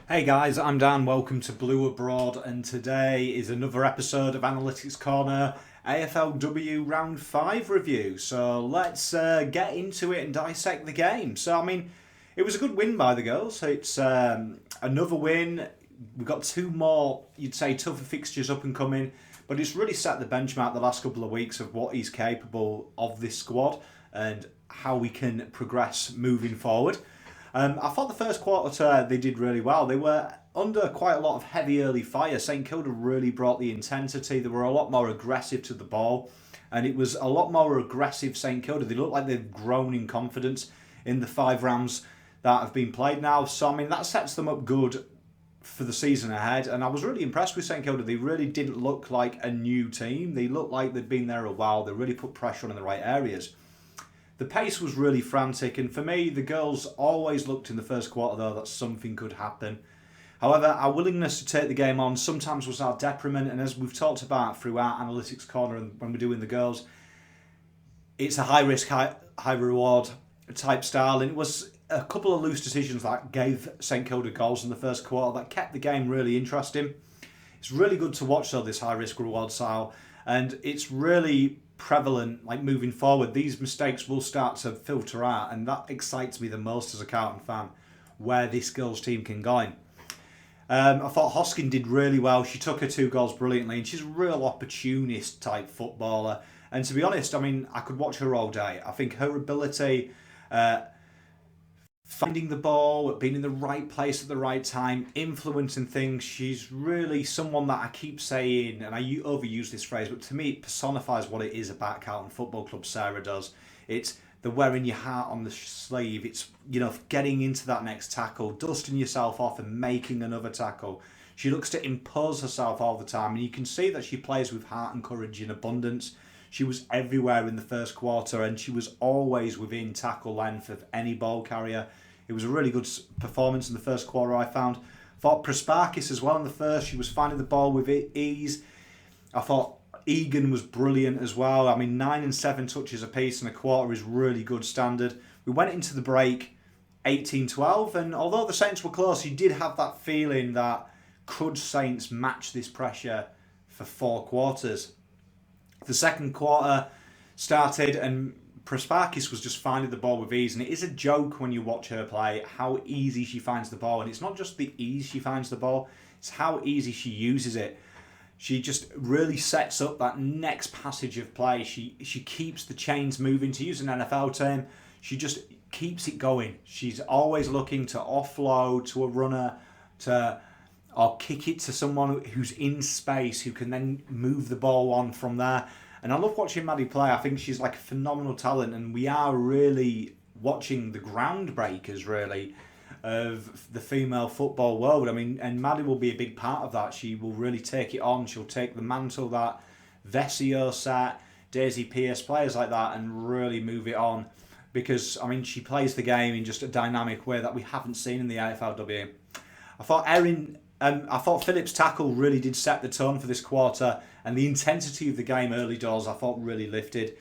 Hey guys, I'm Dan. Welcome to Blue Abroad, and today is another episode of Analytics Corner AFLW Round 5 review. So let's get into it and dissect the game. It was a good win by the girls. It's another win. We've got two more, you'd say, tougher fixtures up and coming, but it's really set the benchmark the last couple of weeks of what is capable of this squad and how we can progress moving forward. I thought the first quarter they did really well. They were under quite a lot of heavy early fire. St Kilda really brought the intensity. They were a lot more aggressive to the ball, and it was a lot more aggressive St Kilda. They look like they've grown in confidence in the 5 rounds that have been played now. That sets them up good for the season ahead. And I was really impressed with St Kilda. They really didn't look like a new team. They looked like they'd been there a while. They really put pressure on in the right areas. The pace was really frantic, and for me, the girls always looked in the first quarter, though, that something could happen. However, our willingness to take the game on sometimes was our detriment, and as we've talked about throughout Analytics Corner and when we're doing the girls, it's a high-risk, high-reward type style, and it was a couple of loose decisions that gave St Kilda goals in the first quarter that kept the game really interesting. It's really good to watch, though, this high-risk reward style, and it's really prevalent moving forward. These mistakes will start to filter out, and that excites me the most as a Carlton fan, where this girls team can go in. I thought Hoskin did really well. She took her 2 goals brilliantly, and she's a real opportunist type footballer, and to be honest, I could watch her all day. I think her ability finding the ball, being in the right place at the right time, influencing things. She's really someone that I keep saying, and I overuse this phrase, but to me it personifies what it is about Carlton Football Club. Sarah does. It's the wearing your heart on the sleeve. It's, getting into that next tackle, dusting yourself off and making another tackle. She looks to impose herself all the time, and you can see that she plays with heart and courage in abundance. She was everywhere in the first quarter, and she was always within tackle length of any ball carrier. It was a really good performance in the first quarter, I found. Thought Prasparkis as well in the first. She was finding the ball with ease. I thought Egan was brilliant as well. 9 and 7 touches apiece in a quarter is really good standard. We went into the break 18-12, and although the Saints were close, you did have that feeling that could Saints match this pressure for 4 quarters? The second quarter started, and Prasparkis was just finding the ball with ease, and it is a joke when you watch her play how easy she finds the ball. And it's not just the ease she finds the ball, it's how easy she uses it. She just really sets up that next passage of play. She keeps the chains moving, to use an NFL term. She just keeps it going. She's always looking to offload to a runner, or kick it to someone who's in space who can then move the ball on from there. And I love watching Maddie play. I think she's like a phenomenal talent, and we are really watching the groundbreakers, really, of the female football world. And Maddie will be a big part of that. She will really take it on. She'll take the mantle that Vesio set, Daisy Pierce, players like that, and really move it on. Because, she plays the game in just a dynamic way that we haven't seen in the AFLW. I thought Phillips' tackle really did set the tone for this quarter, and the intensity of the game early doors I thought really lifted.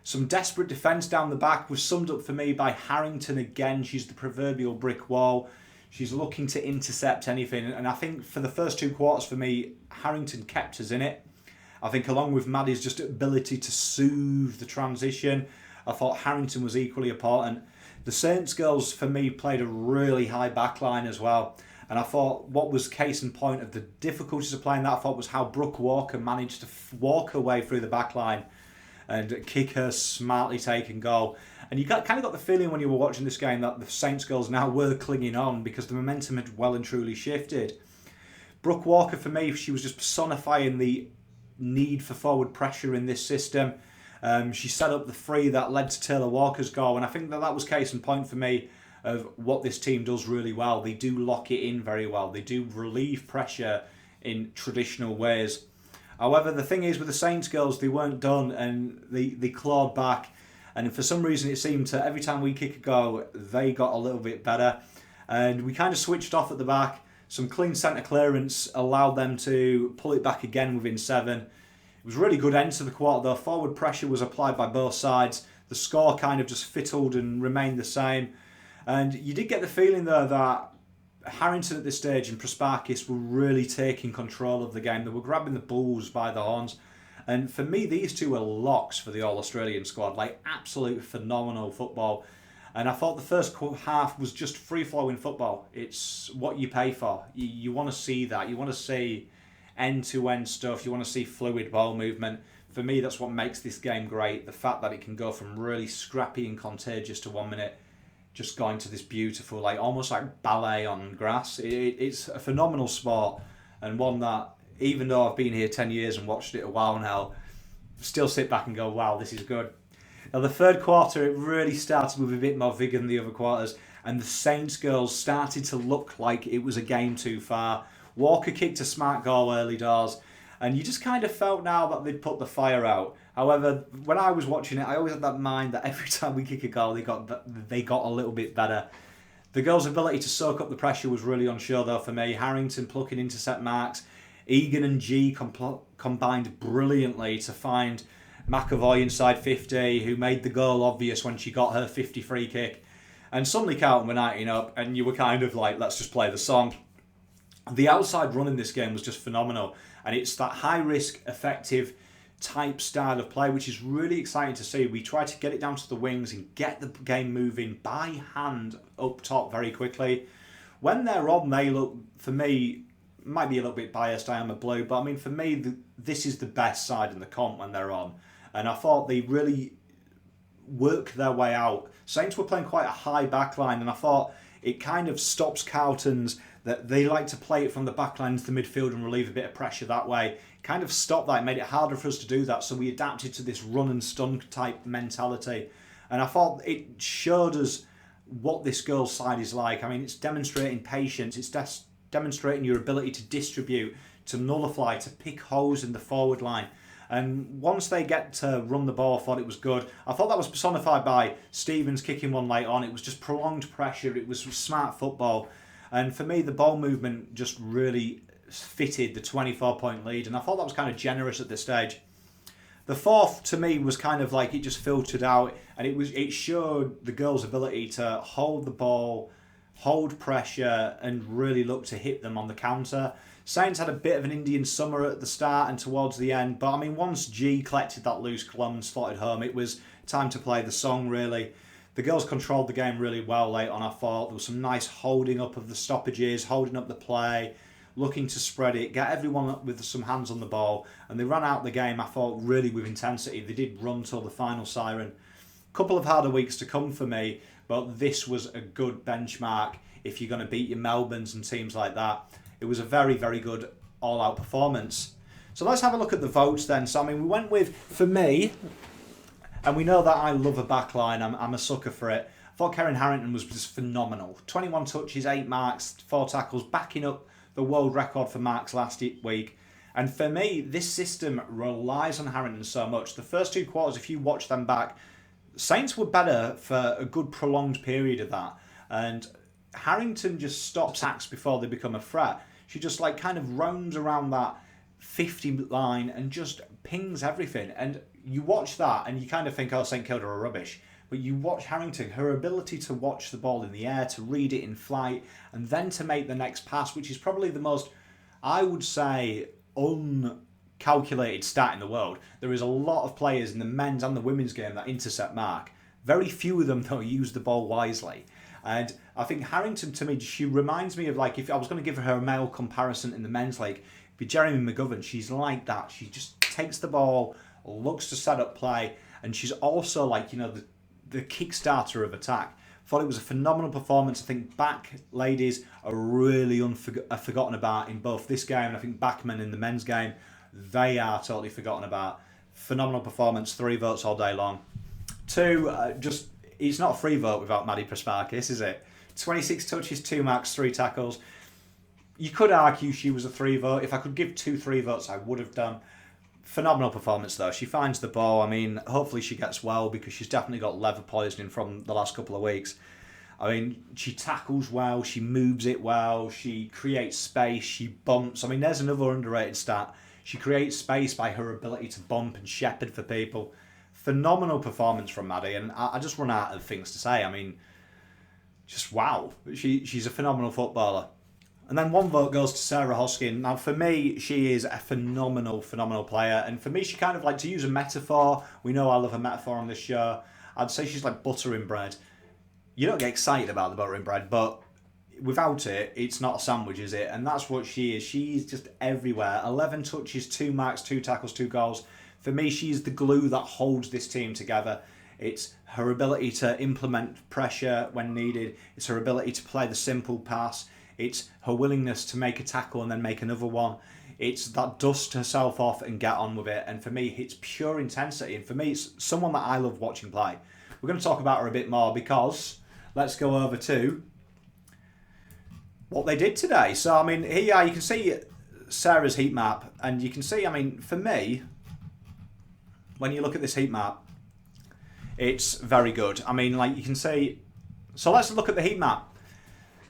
Some desperate defence down the back was summed up for me by Harrington again. She's the proverbial brick wall. She's looking to intercept anything, and I think for the first 2 quarters for me, Harrington kept us in it. I think along with Maddie's just ability to soothe the transition, I thought Harrington was equally important. The Saints girls for me played a really high backline as well. And I thought what was case in point of the difficulties of playing that, I thought, was how Brooke Walker managed to walk her way through the back line and kick her smartly taken goal. And you kind of got the feeling when you were watching this game that the Saints girls now were clinging on because the momentum had well and truly shifted. Brooke Walker, for me, she was just personifying the need for forward pressure in this system. She set up the free that led to Taylor Walker's goal, and I think that was case in point for me of what this team does really well. They do lock it in very well. They do relieve pressure in traditional ways. However, the thing is with the Saints girls, they weren't done, and they clawed back. And for some reason, it seemed to every time we kick a goal, they got a little bit better. And we kind of switched off at the back. Some clean centre clearance allowed them to pull it back again within 7. It was a really good end to the quarter, though. Forward pressure was applied by both sides. The score kind of just fiddled and remained the same. And you did get the feeling, though, that Harrington at this stage and Prasparkis were really taking control of the game. They were grabbing the bulls by the horns. And for me, these two were locks for the All-Australian squad. Like, absolute phenomenal football. And I thought the first half was just free-flowing football. It's what you pay for. You want to see that. You want to see end-to-end stuff. You want to see fluid ball movement. For me, that's what makes this game great. The fact that it can go from really scrappy and contagious to 1 minute, just going to this beautiful, like almost like ballet on grass. It's a phenomenal sport, and one that, even though I've been here 10 years and watched it a while now, still sit back and go, wow, this is good. Now, the third quarter, it really started with a bit more vigour than the other quarters, and the Saints girls started to look like it was a game too far. Walker kicked a smart goal early doors, and you just kind of felt now that they'd put the fire out. However, when I was watching it, I always had that mind that every time we kick a goal, they got a little bit better. The girls' ability to soak up the pressure was really on show, though, for me. Harrington plucking intercept marks. Egan and G combined brilliantly to find McAvoy inside 50, who made the goal obvious when she got her 50 free kick. And suddenly Carlton were 19 up, and you were kind of like, let's just play the song. The outside run in this game was just phenomenal, and it's that high-risk, effective type style of play, which is really exciting to see. We try to get it down to the wings and get the game moving by hand up top very quickly. When they're on, they look, for me, might be a little bit biased, I am a blue, but I mean, for me, this is the best side in the comp when they're on. And I thought they really work their way out. Saints were playing quite a high back line, and I thought it kind of stops Carlton's, that they like to play it from the back line to the midfield and relieve a bit of pressure that way. Kind of stopped that, made it harder for us to do that, so we adapted to this run and stun type mentality. And I thought it showed us what this girls' side is like. I mean, it's demonstrating patience, it's demonstrating your ability to distribute, to nullify, to pick holes in the forward line. And once they get to run the ball, I thought it was good. I thought that was personified by Stevens kicking one late on. It was just prolonged pressure. It was smart football. And for me, the ball movement just really fitted the 24-point lead. And I thought that was kind of generous at this stage. The fourth, to me, was kind of like it just filtered out. And it showed the girls' ability to hold the ball, hold pressure, and really look to hit them on the counter. Saints had a bit of an Indian summer at the start and towards the end, but I mean, once G collected that loose club and slotted home, it was time to play the song, really. The girls controlled the game really well late on, I thought. There was some nice holding up of the stoppages, holding up the play, looking to spread it, get everyone with some hands on the ball, and they ran out the game, I thought, really with intensity. They did run till the final siren. Couple of harder weeks to come for me, but this was a good benchmark if you're going to beat your Melbournes and teams like that. It was a very, very good all-out performance. So let's have a look at the votes then. So, I mean, we went with, for me, and we know that I love a back line. I'm a sucker for it. I thought Karen Harrington was just phenomenal. 21 touches, 8 marks, 4 tackles, backing up the world record for marks last week. And for me, this system relies on Harrington so much. The first 2 quarters, if you watch them back, Saints were better for a good prolonged period of that. And Harrington just stops acts before they become a threat. She just like kind of roams around that 50 line and just pings everything. And you watch that and you kind of think, oh, St. Kilda are rubbish. But you watch Harrington, her ability to watch the ball in the air, to read it in flight, and then to make the next pass, which is probably the most, I would say, uncalculated stat in the world. There is a lot of players in the men's and the women's game that intercept mark. Very few of them, though, use the ball wisely. And I think Harrington, to me, she reminds me of, like, if I was going to give her a male comparison in the men's league, it'd be Jeremy McGovern. She's like that. She just takes the ball, looks to set up play, and she's also, like, you know, the kickstarter of attack. Thought it was a phenomenal performance. I think back ladies are really forgotten about in both this game, and I think backmen in the men's game, they are totally forgotten about. Phenomenal performance, 3 votes all day long. 2, it's not a free vote without Maddie Prasparkis, is it? 26 touches, 2 marks, 3 tackles. You could argue she was a 3 vote. If I could give 2 3 votes, I would have done. Phenomenal performance, though. She finds the ball. I mean, hopefully she gets well, because she's definitely got leather poisoning from the last couple of weeks. I mean, she tackles well, she moves it well, she creates space, she bumps. I mean, there's another underrated stat. She creates space by her ability to bump and shepherd for people. Phenomenal performance from Maddie, and I just run out of things to say. I mean, just wow. She's a phenomenal footballer. And then one vote goes to Sarah Hoskin. Now, for me, she is a phenomenal player. And for me, she kind of like, to use a metaphor, we know I love a metaphor on this show, I'd say she's like buttering bread. You don't get excited about the buttering bread, but without it, it's not a sandwich, is it? And that's what she is. She's just everywhere. 11 touches, 2 marks, 2 tackles, 2 goals. For me, she's the glue that holds this team together. It's her ability to implement pressure when needed. It's her ability to play the simple pass. It's her willingness to make a tackle and then make another one. It's that dust herself off and get on with it. And for me, it's pure intensity. And for me, it's someone that I love watching play. We're going to talk about her a bit more because let's go over to what they did today. So, I mean, here you can see Sarah's heat map. And you can see, I mean, for me, when you look at this heat map, it's very good. I mean, like you can see... So let's look at the heat map.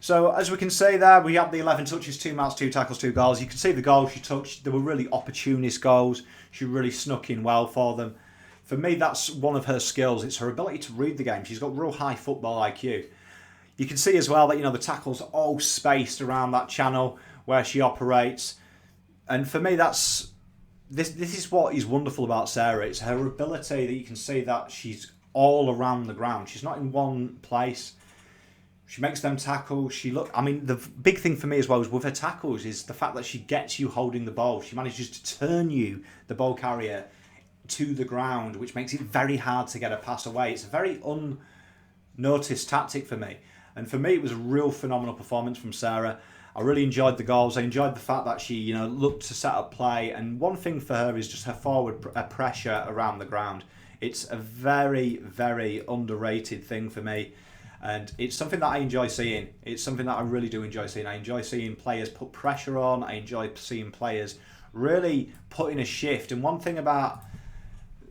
So, as we can see there, we have the 11 touches, 2 marks, 2 tackles, 2 goals. You can see the goals she took. They were really opportunist goals. She really snuck in well for them. For me, that's one of her skills. It's her ability to read the game. She's got real high football IQ. You can see as well that, you know, the tackles are all spaced around that channel where she operates. And for me, that's... This is what is wonderful about Sarah. It's her ability that you can see that she's all around the ground. She's not in one place. She makes them tackles. I mean, the big thing for me as well is with her tackles is the fact that she gets you holding the ball. She manages to turn you, the ball carrier, to the ground, which makes it very hard to get a pass away. It's a very unnoticed tactic for me. And for me, it was a real phenomenal performance from Sarah. I really enjoyed the goals. I enjoyed the fact that she, you know, looked to set up play. And one thing for her is just her forward pressure around the ground. It's a very, very underrated thing for me. And it's something that I enjoy seeing. It's something that I really do enjoy seeing. I enjoy seeing players put pressure on. I enjoy seeing players really put in a shift. And one thing about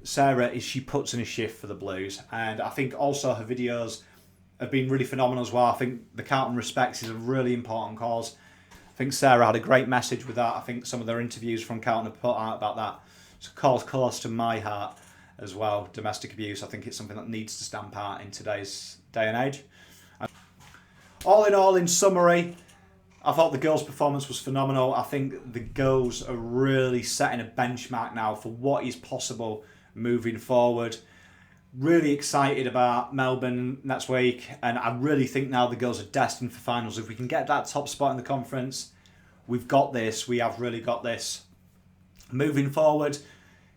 Sarah is she puts in a shift for the Blues. And I think also her videos have been really phenomenal as well. I think the Carlton Respects is a really important cause. I think Sarah had a great message with that. I think some of their interviews from Carlton have put out about that. It's a cause close to my heart as well. Domestic abuse, I think it's something that needs to stamp out in today's day and age. All in all, in summary, I thought the girls' performance was phenomenal. I think the girls are really setting a benchmark now for what is possible moving forward. Really excited about Melbourne next week, and I really think now the girls are destined for finals. If we can get that top spot in the conference, we've got this. We have really got this. Moving forward,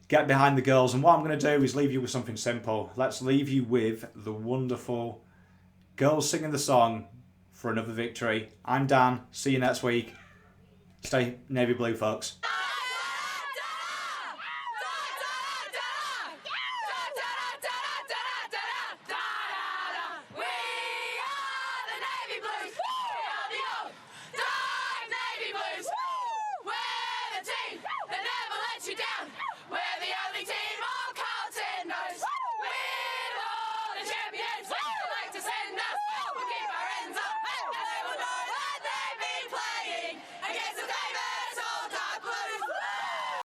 get behind the girls, and what I'm going to do is leave you with something simple. Let's leave you with the wonderful girls singing the song for another victory. I'm Dan. See you next week. Stay navy blue, folks.